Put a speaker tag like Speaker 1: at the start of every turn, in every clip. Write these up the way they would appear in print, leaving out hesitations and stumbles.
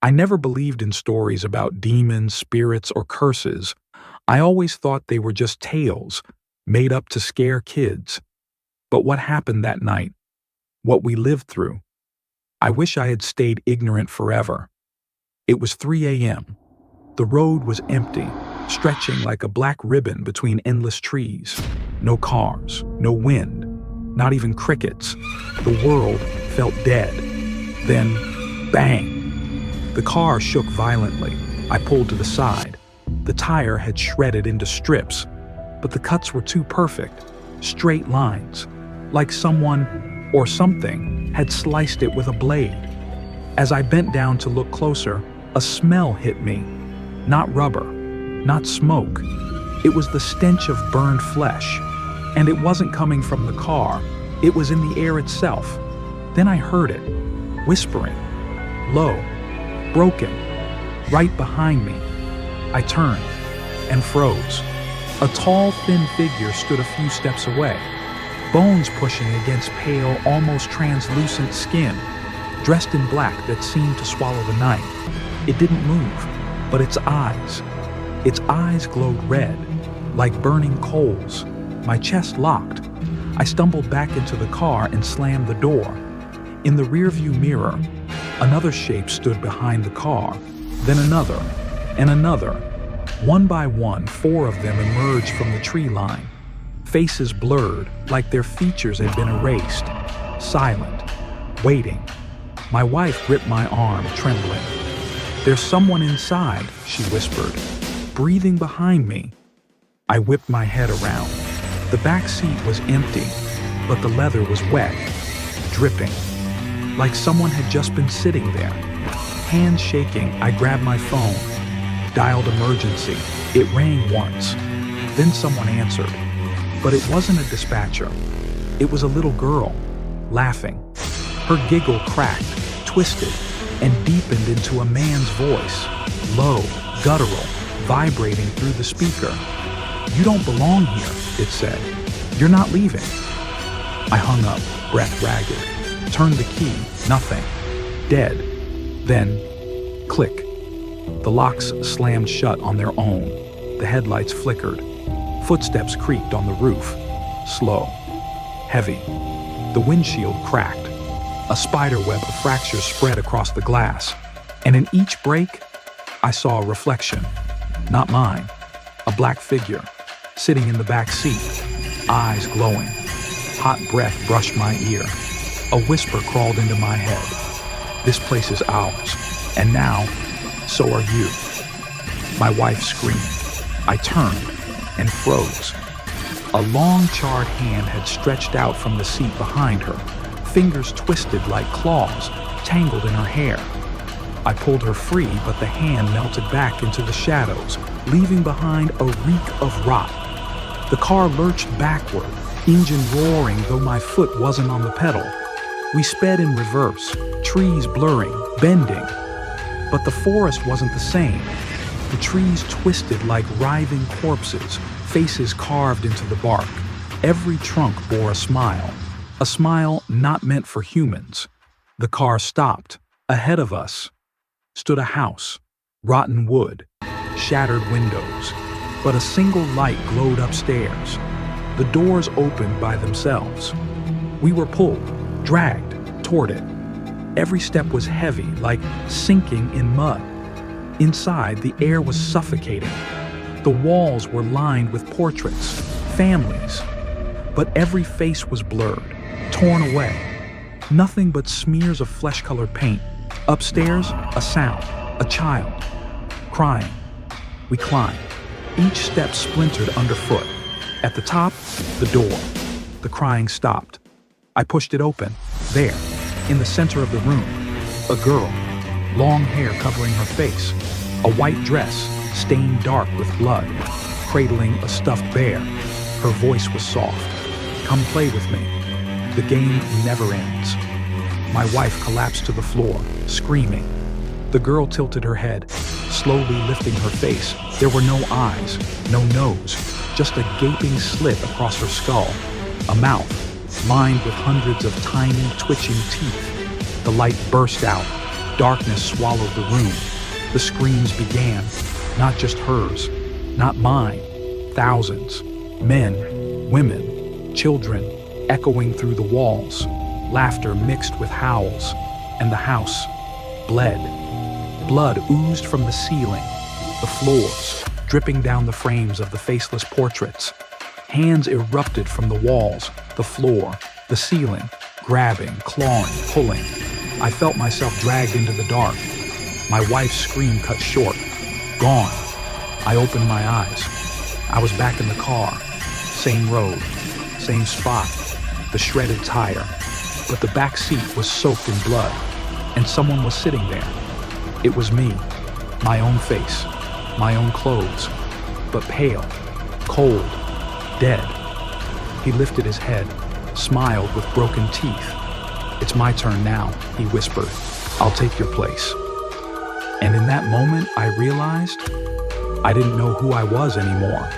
Speaker 1: I never believed in stories about demons, spirits, or curses. I always thought they were just tales, made up to scare kids. But what happened that night? What we lived through? I wish I had stayed ignorant forever. It was 3 a.m. The road was empty, stretching like a black ribbon between endless trees. No cars, no wind, not even crickets. The world felt dead. Then, bang! The car shook violently. I pulled to the side. The tire had shredded into strips, but the cuts were too perfect, straight lines, like someone or something had sliced it with a blade. As I bent down to look closer, a smell hit me. Not rubber, not smoke. It was the stench of burned flesh. And it wasn't coming from the car, it was in the air itself. Then I heard it, whispering, low, broken, right behind me. I turned and froze. A tall, thin figure stood a few steps away, bones pushing against pale, almost translucent skin, dressed in black that seemed to swallow the night. It didn't move, but its eyes glowed red, like burning coals. My chest locked. I stumbled back into the car and slammed the door. In the rearview mirror, another shape stood behind the car, then another, and another. One by one, 4 of them emerged from the tree line, faces blurred like their features had been erased, silent, waiting. My wife gripped my arm, trembling. "There's someone inside," she whispered, breathing behind me. I whipped my head around. The back seat was empty, but the leather was wet, dripping, like someone had just been sitting there. Hands shaking, I grabbed my phone, dialed emergency. It rang once. Then someone answered. But it wasn't a dispatcher. It was a little girl, laughing. Her giggle cracked, twisted, and deepened into a man's voice, low, guttural, vibrating through the speaker. "You don't belong here," it said. "You're not leaving." I hung up, breath ragged, turned the key, nothing, dead. Then, click. The locks slammed shut on their own. The headlights flickered. Footsteps creaked on the roof, slow, heavy. The windshield cracked. A spiderweb of fractures spread across the glass. And in each break, I saw a reflection. Not mine. A black figure, sitting in the back seat, eyes glowing. Hot breath brushed my ear. A whisper crawled into my head. "This place is ours, and now, so are you." My wife screamed. I turned and froze. A long, charred hand had stretched out from the seat behind her, fingers twisted like claws, tangled in her hair. I pulled her free, but the hand melted back into the shadows, leaving behind a reek of rot. The car lurched backward, engine roaring though my foot wasn't on the pedal. We sped in reverse, trees blurring, bending. But the forest wasn't the same. The trees twisted like writhing corpses, faces carved into the bark. Every trunk bore a smile not meant for humans. The car stopped. Ahead of us stood a house, rotten wood, shattered windows, but a single light glowed upstairs. The doors opened by themselves. We were pulled, dragged toward it. Every step was heavy, like sinking in mud. Inside, the air was suffocating. The walls were lined with portraits, families, but every face was blurred, torn away. Nothing but smears of flesh-colored paint. Upstairs, a sound, a child, crying. We climbed. Each step splintered underfoot. At the top, the door. The crying stopped. I pushed it open. There, in the center of the room, a girl, long hair covering her face, a white dress stained dark with blood, cradling a stuffed bear. Her voice was soft. "Come play with me. The game never ends." My wife collapsed to the floor, screaming. The girl tilted her head, slowly lifting her face. There were no eyes, no nose, just a gaping slit across her skull, a mouth lined with hundreds of tiny, twitching teeth. The light burst out. Darkness swallowed the room. The screams began, not just hers, not mine. Thousands, men, women, children, echoing through the walls. Laughter mixed with howls, and the house bled. Blood oozed from the ceiling, the floors, dripping down the frames of the faceless portraits. Hands erupted from the walls, the floor, the ceiling, grabbing, clawing, pulling. I felt myself dragged into the dark. My wife's scream cut short. Gone. I opened my eyes. I was back in the car. Same road, same spot, the shredded tire. But the back seat was soaked in blood, and someone was sitting there. It was me, my own face, my own clothes, but pale, cold, dead. He lifted his head, smiled with broken teeth. "It's my turn now," he whispered. "I'll take your place." And in that moment, I realized I didn't know who I was anymore.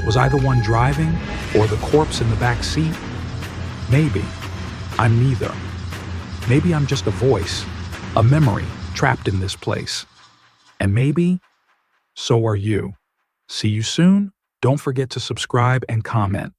Speaker 1: Was I the one driving, or the corpse in the back seat? Maybe. I'm neither. Maybe I'm just a voice, a memory trapped in this place. And maybe so are you. See you soon. Don't forget to subscribe and comment.